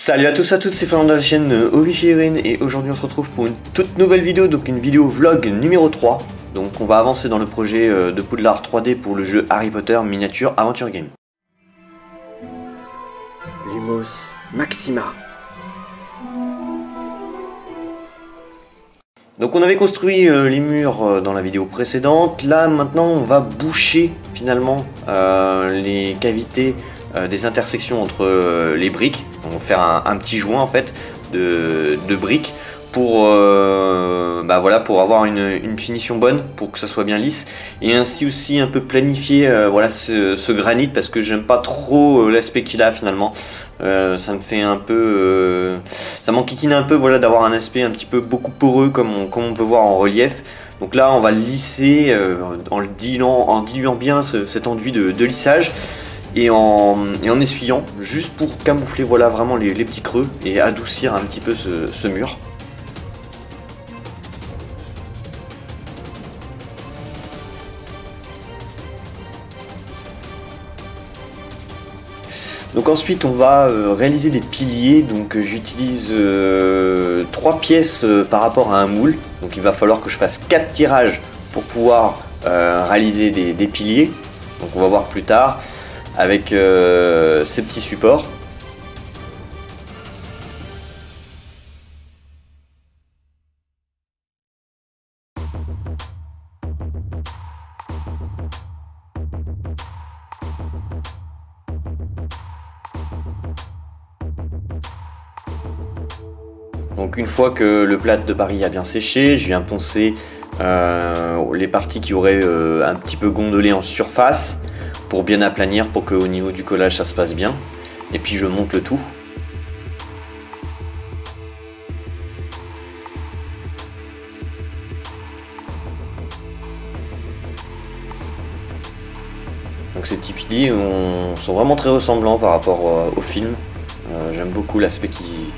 Salut à tous, à toutes, c'est Fernand de la chaîne Ovifirine et aujourd'hui on se retrouve pour une toute nouvelle vidéo, donc une vidéo vlog numéro 3. Donc on va avancer dans le projet de Poudlard 3D pour le jeu Harry Potter Miniature Adventure Game. Lumos Maxima. Donc on avait construit les murs dans la vidéo précédente. Là maintenant on va boucher finalement les cavités des intersections entre les briques. On va faire un petit joint en fait de briques pour, voilà, pour avoir une finition bonne, pour que ça soit bien lisse, et ainsi aussi un peu planifier voilà, ce granit, parce que j'aime pas trop l'aspect qu'il a finalement. Ça me fait un peu ça m'enquiquine un peu, voilà, d'avoir un aspect un petit peu beaucoup poreux comme on peut voir en relief. Donc là on va lisser en diluant bien cet enduit de lissage et en essuyant, juste pour camoufler, voilà, vraiment les petits creux et adoucir un petit peu ce mur. Donc ensuite on va réaliser des piliers. Donc j'utilise 3 pièces par rapport à un moule, donc il va falloir que je fasse 4 tirages pour pouvoir réaliser des piliers. Donc on va voir plus tard avec ces petits supports. Donc une fois que le plâtre de Paris a bien séché, je viens poncer les parties qui auraient un petit peu gondolé en surface pour bien aplanir, pour qu'au niveau du collage ça se passe bien. Et puis je monte le tout. Donc ces petits piliers sont vraiment très ressemblants par rapport au film. J'aime beaucoup l'aspect qu'ils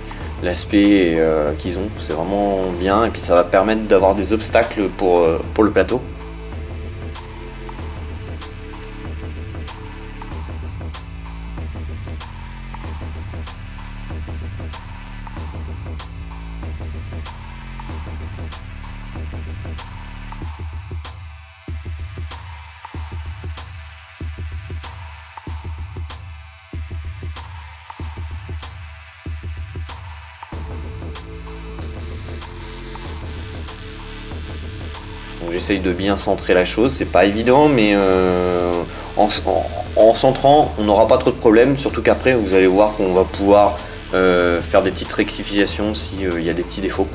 ont, c'est vraiment bien, et puis ça va permettre d'avoir des obstacles pour le plateau. J'essaye de bien centrer la chose, c'est pas évident, mais en centrant on n'aura pas trop de problèmes, surtout qu'après vous allez voir qu'on va pouvoir faire des petites rectifications s'il y a des petits défauts.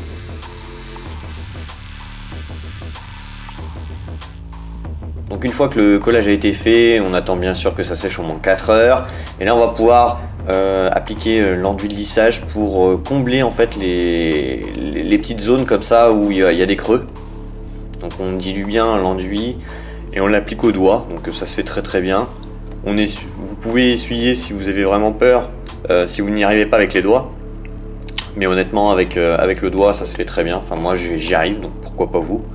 Donc une fois que le collage a été fait, on attend bien sûr que ça sèche au moins 4 heures, et là on va pouvoir appliquer l'enduit de lissage pour combler en fait les petites zones comme ça où il y a des creux. Donc on dilue bien l'enduit et on l'applique au doigt, donc ça se fait très bien. Vous pouvez essuyer si vous avez vraiment peur, si vous n'y arrivez pas avec les doigts, mais honnêtement avec le doigt ça se fait très bien. Enfin moi j'y arrive, donc pourquoi pas vous.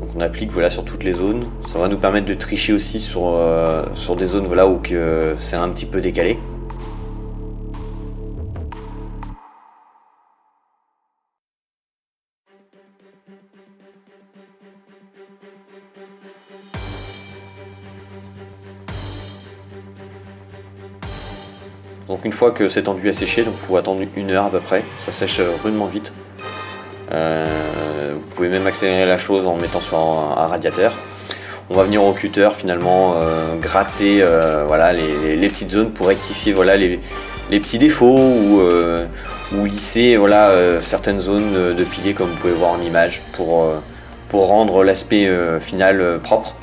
Donc on applique, voilà, sur toutes les zones. Ça va nous permettre de tricher aussi sur des zones, voilà, où c'est un petit peu décalé. Donc une fois que cet enduit a séché, donc il faut attendre 1 heure à peu près, ça sèche rudement vite. Vous pouvez même accélérer la chose en mettant sur un radiateur. On va venir au cutter finalement gratter voilà, les petites zones pour rectifier, voilà, les petits défauts ou lisser, voilà, certaines zones de piliers comme vous pouvez voir en image pour rendre l'aspect final propre.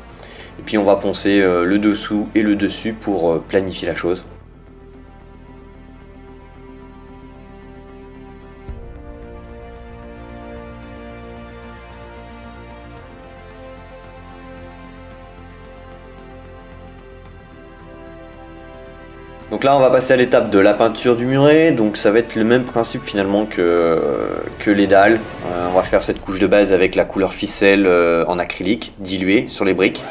Et puis on va poncer le dessous et le dessus pour planifier la chose. Donc là on va passer à l'étape de la peinture du muret, donc ça va être le même principe finalement que les dalles. On va faire cette couche de base avec la couleur ficelle en acrylique diluée sur les briques.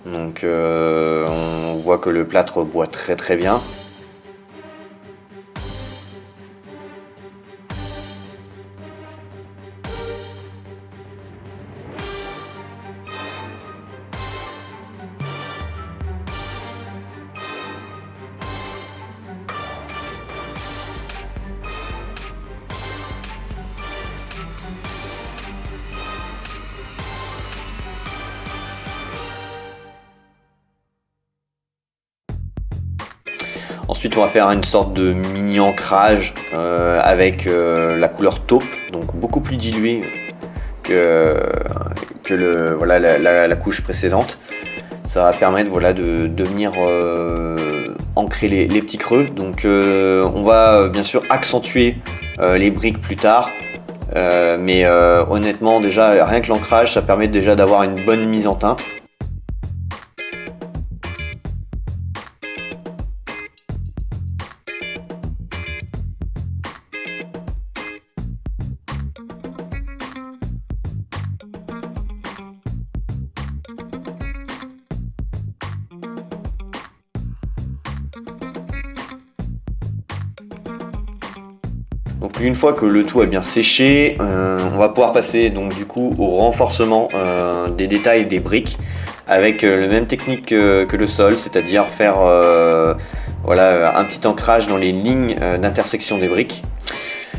Donc on voit que le plâtre boit très bien. Ensuite on va faire une sorte de mini ancrage avec la couleur taupe, donc beaucoup plus diluée que la couche précédente. Ça va permettre de venir ancrer les petits creux. Donc on va bien sûr accentuer les briques plus tard. Mais honnêtement déjà rien que l'ancrage ça permet déjà d'avoir une bonne mise en teinte. Donc une fois que le tout a bien séché, on va pouvoir passer donc du coup au renforcement des détails des briques avec la même technique que le sol, c'est-à-dire faire un petit ancrage dans les lignes d'intersection des briques.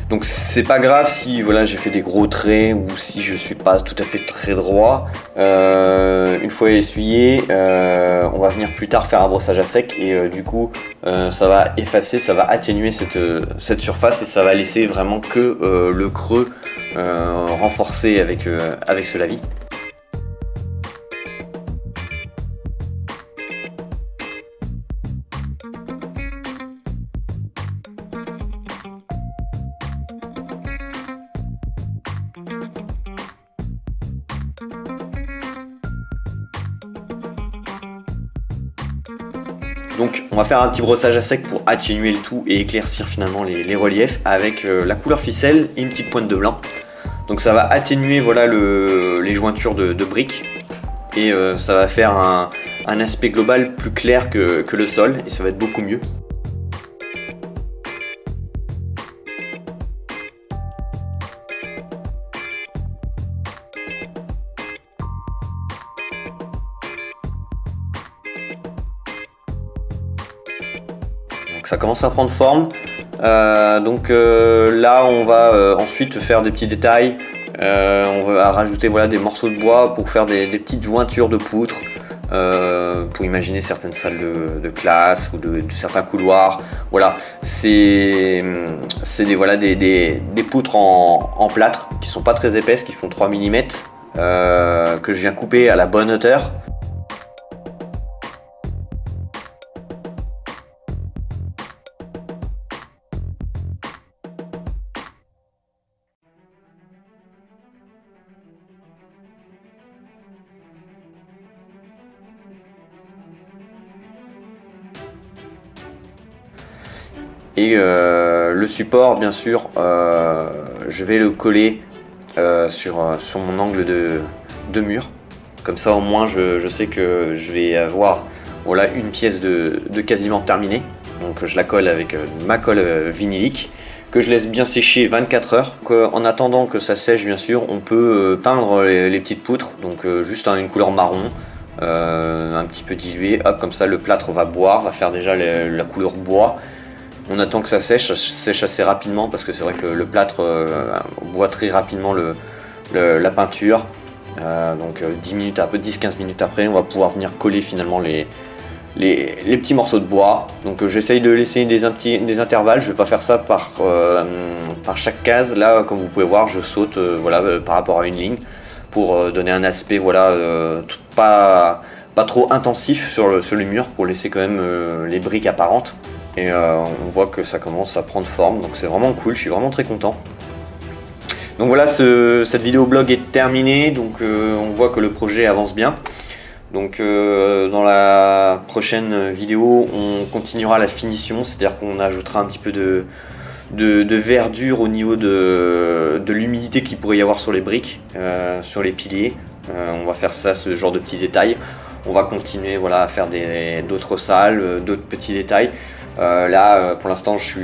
Donc c'est pas grave si j'ai fait des gros traits ou si je suis pas tout à fait très droit. Une fois essuyé, on va venir plus tard faire un brossage à sec et du coup ça va effacer, ça va atténuer cette surface et ça va laisser vraiment que le creux renforcé avec ce lavis. Donc on va faire un petit brossage à sec pour atténuer le tout et éclaircir finalement les reliefs avec la couleur ficelle et une petite pointe de blanc. Donc ça va atténuer les jointures de briques et ça va faire un aspect global plus clair que le sol et ça va être beaucoup mieux. Ça commence à prendre forme, là on va ensuite faire des petits détails, on va rajouter des morceaux de bois pour faire des petites jointures de poutres, pour imaginer certaines salles de classe ou de certains couloirs. Voilà, c'est des poutres en plâtre qui sont pas très épaisses, qui font 3 mm, que je viens couper à la bonne hauteur. Et le support, bien sûr, je vais le coller sur mon angle de mur. Comme ça, au moins, je sais que je vais avoir une pièce de quasiment terminée. Donc, je la colle avec ma colle vinylique que je laisse bien sécher 24 heures. Donc, en attendant que ça sèche, bien sûr, on peut peindre les petites poutres. Donc, juste une couleur marron. Un petit peu diluée. Hop, comme ça, le plâtre va boire, va faire déjà la couleur bois. On attend que ça sèche assez rapidement parce que c'est vrai que le plâtre boit très rapidement la peinture. Donc 10-15 minutes après, on va pouvoir venir coller finalement les petits morceaux de bois. Donc j'essaye de laisser des intervalles, je ne vais pas faire ça par chaque case. Là, comme vous pouvez voir, je saute par rapport à une ligne pour donner un aspect pas trop intensif sur le mur pour laisser quand même les briques apparentes. Et on voit que ça commence à prendre forme, donc c'est vraiment cool, je suis vraiment très content. Donc voilà, cette vidéo blog est terminée, donc on voit que le projet avance bien. Donc dans la prochaine vidéo, on continuera la finition, c'est-à-dire qu'on ajoutera un petit peu de verdure au niveau de l'humidité qu'il pourrait y avoir sur les briques, sur les piliers. On va faire ça, ce genre de petits détails. On va continuer à faire d'autres salles, d'autres petits détails. Là pour l'instant je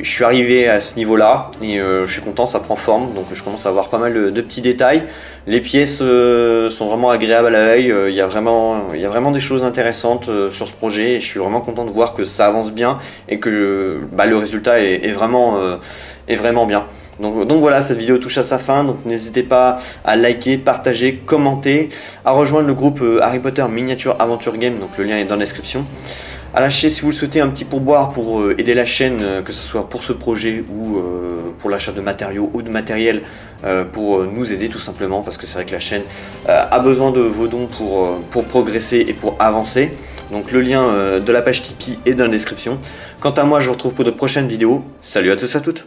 suis arrivé à ce niveau là et je suis content, ça prend forme, donc je commence à avoir pas mal de petits détails. Les pièces sont vraiment agréables à l'œil, il y a vraiment des choses intéressantes sur ce projet et je suis vraiment content de voir que ça avance bien et que le résultat est vraiment bien. Donc voilà, cette vidéo touche à sa fin, donc n'hésitez pas à liker, partager, commenter, à rejoindre le groupe Harry Potter Miniature Aventure Game, donc le lien est dans la description. À lâcher si vous le souhaitez un petit pourboire pour aider la chaîne, que ce soit pour ce projet ou pour l'achat de matériaux ou de matériel pour nous aider tout simplement, parce que c'est vrai que la chaîne a besoin de vos dons pour progresser et pour avancer. Donc le lien de la page Tipeee est dans la description. Quant à moi, je vous retrouve pour de prochaines vidéos. Salut à tous et à toutes.